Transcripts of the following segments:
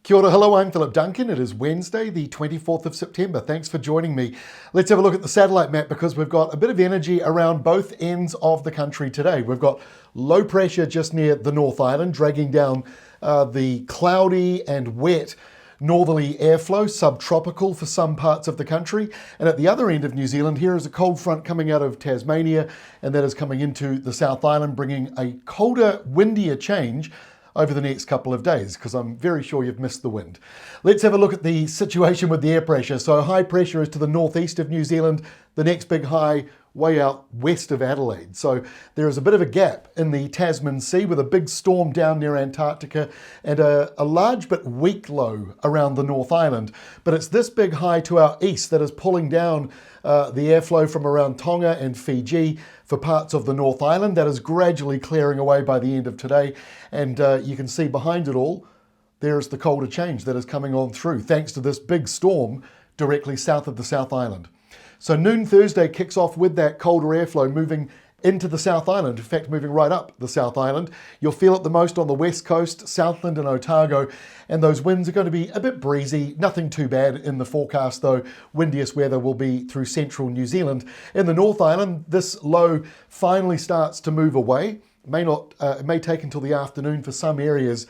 Kia ora, hello, I'm Philip Duncan. It is Wednesday, the 24th of September. Thanks for joining me. Let's have a look at the satellite map because we've got a bit of energy around both ends of the country today. We've got low pressure just near the North Island, dragging down the cloudy and wet northerly airflow, subtropical for some parts of the country. And at the other end of New Zealand, here is a cold front coming out of Tasmania, and that is coming into the South Island, bringing a colder, windier change over the next couple of days, because I'm very sure you've missed the wind. Let's have a look at the situation with the air pressure. So high pressure is to the northeast of New Zealand, the next big high way out west of Adelaide. So there is a bit of a gap in the Tasman Sea with a big storm down near Antarctica and a large but weak low around the North Island. But it's this big high to our east that is pulling down the airflow from around Tonga and Fiji for parts of the North Island. That is gradually clearing away by the end of today. And you can see behind it all, there's the colder change that is coming on through, thanks to this big storm directly south of the South Island. So noon Thursday kicks off with that colder airflow moving into the South Island, in fact moving right up the South Island. You'll feel it the most on the west coast, Southland and Otago, and those winds are going to be a bit breezy, nothing too bad in the forecast though. Windiest weather will be through central New Zealand. In the North Island, this low finally starts to move away. It may take until the afternoon for some areas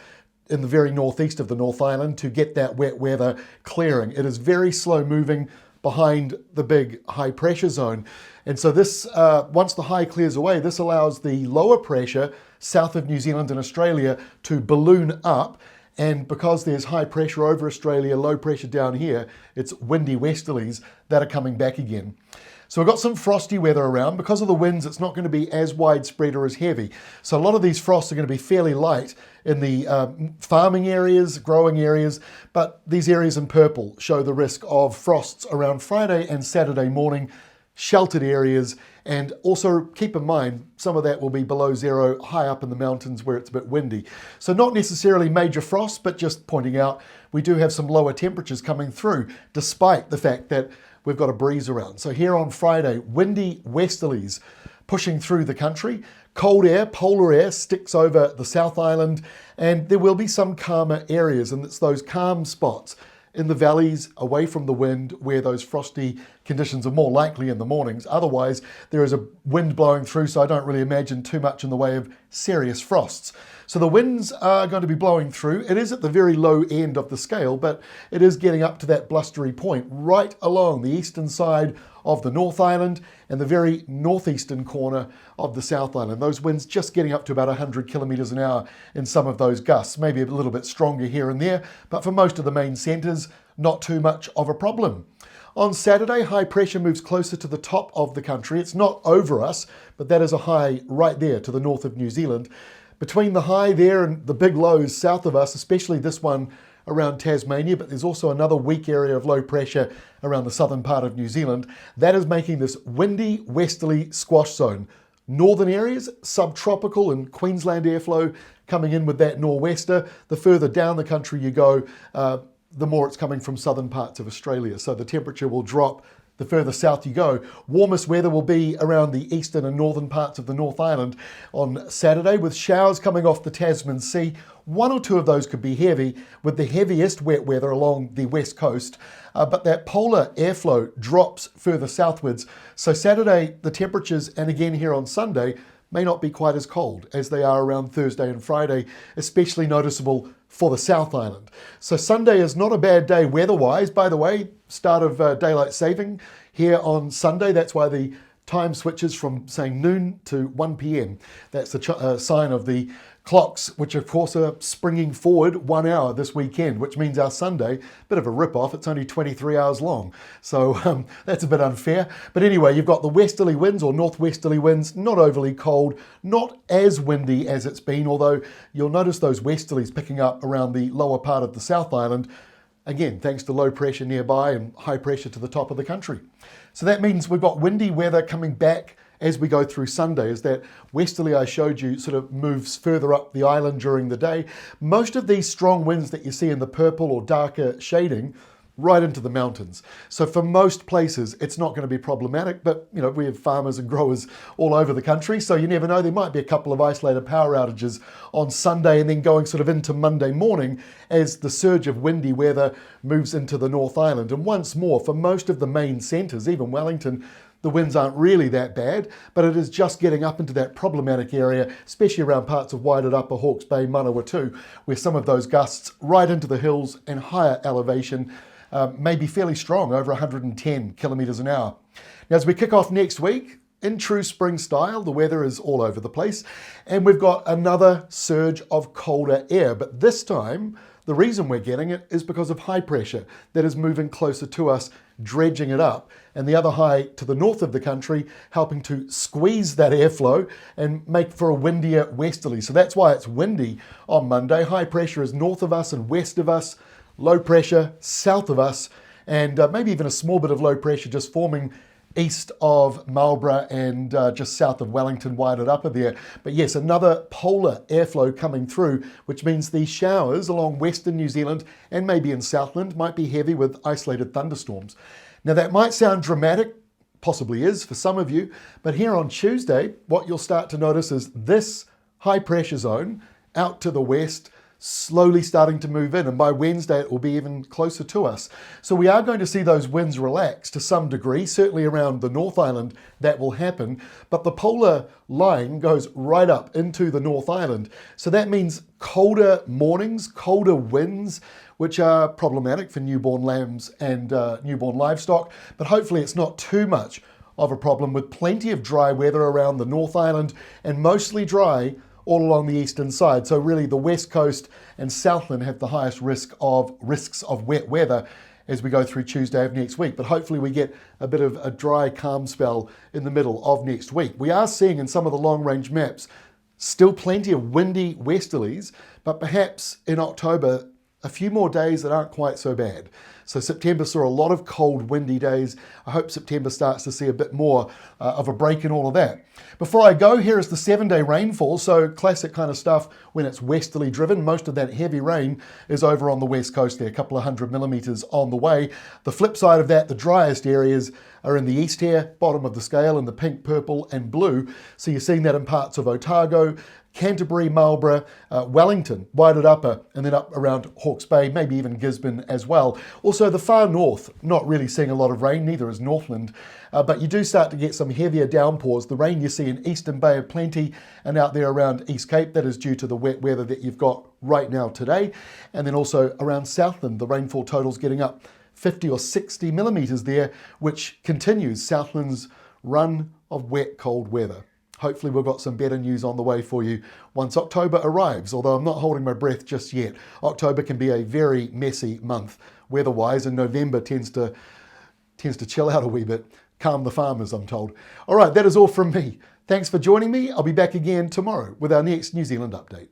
in the very northeast of the North Island to get that wet weather clearing. It is very slow moving behind the big high pressure zone. And so this, once the high clears away, this allows the lower pressure south of New Zealand and Australia to balloon up. And because there's high pressure over Australia, low pressure down here, it's windy westerlies that are coming back again. So we've got some frosty weather around. Because of the winds, it's not going to be as widespread or as heavy. So a lot of these frosts are going to be fairly light in the farming areas, growing areas, but these areas in purple show the risk of frosts around Friday and Saturday morning, sheltered areas, and also keep in mind some of that will be below zero high up in the mountains where it's a bit windy. So not necessarily major frosts, but just pointing out we do have some lower temperatures coming through despite the fact that we've got a breeze around. So here on Friday, windy westerlies pushing through the country. Cold air, polar air, sticks over the South Island, and there will be some calmer areas, and it's those calm spots in the valleys away from the wind where those frosty conditions are more likely in the mornings. Otherwise, there is a wind blowing through, so I don't really imagine too much in the way of serious frosts. So the winds are going to be blowing through. It is at the very low end of the scale, but it is getting up to that blustery point right along the eastern side of the North Island and the very northeastern corner of the South Island. Those winds just getting up to about 100 kilometres an hour in some of those gusts, maybe a little bit stronger here and there, but for most of the main centres, not too much of a problem. On Saturday, high pressure moves closer to the top of the country. It's not over us, but that is a high right there to the north of New Zealand. Between the high there and the big lows south of us, especially this one around Tasmania, but there's also another weak area of low pressure around the southern part of New Zealand. That is making this windy westerly squash zone. Northern areas, subtropical and Queensland airflow coming in with that nor'wester. The further down the country you go, the more it's coming from southern parts of Australia. So the temperature will drop the further south you go. Warmest weather will be around the eastern and northern parts of the North Island on Saturday, with showers coming off the Tasman Sea. One or two of those could be heavy, with the heaviest wet weather along the west coast. But that polar airflow drops further southwards. So Saturday, the temperatures, and again here on Sunday, may not be quite as cold as they are around Thursday and Friday, especially noticeable for the South Island. So Sunday is not a bad day weather-wise. By the way, start of daylight saving here on Sunday. That's why the time switches from saying noon to 1 p.m. That's the sign of the clocks, which of course are springing forward 1 hour this weekend, which means our Sunday, bit of a rip-off, it's only 23 hours long. So that's a bit unfair. But anyway, you've got the westerly winds or northwesterly winds, not overly cold, not as windy as it's been, although you'll notice those westerlies picking up around the lower part of the South Island, again, thanks to low pressure nearby and high pressure to the top of the country. So that means we've got windy weather coming back as we go through Sunday, as that westerly I showed you sort of moves further up the island during the day. Most of these strong winds that you see in the purple or darker shading right into the mountains. So for most places, it's not going to be problematic, but we have farmers and growers all over the country, so you never know. There might be a couple of isolated power outages on Sunday and then going sort of into Monday morning as the surge of windy weather moves into the North Island. And once more, for most of the main centres, even Wellington, the winds aren't really that bad, but it is just getting up into that problematic area, especially around parts of Wairarapa, Hawke's Bay, Manawatu, where some of those gusts right into the hills and higher elevation may be fairly strong, over 110 kilometres an hour. Now, as we kick off next week, in true spring style, the weather is all over the place, and we've got another surge of colder air, but this time, the reason we're getting it is because of high pressure that is moving closer to us, dredging it up, and the other high to the north of the country helping to squeeze that airflow and make for a windier westerly. So that's why it's windy on Monday. High pressure is north of us and west of us, low pressure south of us, and maybe even a small bit of low pressure just forming east of Marlborough and just south of Wellington, Wairarapa there. But yes, another polar airflow coming through, which means these showers along western New Zealand and maybe in Southland might be heavy with isolated thunderstorms. Now that might sound dramatic, possibly is for some of you, but here on Tuesday, what you'll start to notice is this high pressure zone out to the west slowly starting to move in, and by Wednesday it will be even closer to us. So we are going to see those winds relax to some degree, certainly around the North Island that will happen, but the polar line goes right up into the North Island. So that means colder mornings, colder winds, which are problematic for newborn lambs and newborn livestock, but hopefully it's not too much of a problem, with plenty of dry weather around the North Island and mostly dry all along the eastern side. So really the west coast and Southland have the highest risks of wet weather as we go through Tuesday of next week. But hopefully we get a bit of a dry, calm spell in the middle of next week. We are seeing in some of the long range maps still plenty of windy westerlies, but perhaps in October a few more days that aren't quite so bad. So September saw a lot of cold, windy days. I hope September starts to see a bit more of a break in all of that. Before I go, here is the 7-day rainfall. So classic kind of stuff when it's westerly driven. Most of that heavy rain is over on the west coast there, a couple of 100 millimetres on the way. The flip side of that, the driest areas are in the east here, bottom of the scale, in the pink, purple and blue. So you're seeing that in parts of Otago, Canterbury, Marlborough, Wellington, Wairarapa, and then up around Hawke's Bay, maybe even Gisborne as well. Also the far north, not really seeing a lot of rain, neither is Northland, but you do start to get some heavier downpours. The rain you see in Eastern Bay of Plenty and out there around East Cape, that is due to the wet weather that you've got right now today. And then also around Southland, the rainfall totals getting up 50 or 60 millimetres there, which continues Southland's run of wet, cold weather. Hopefully we've got some better news on the way for you once October arrives, although I'm not holding my breath just yet. October can be a very messy month weather-wise, and November tends to chill out a wee bit, calm the farmers, I'm told. All right, that is all from me. Thanks for joining me. I'll be back again tomorrow with our next New Zealand update.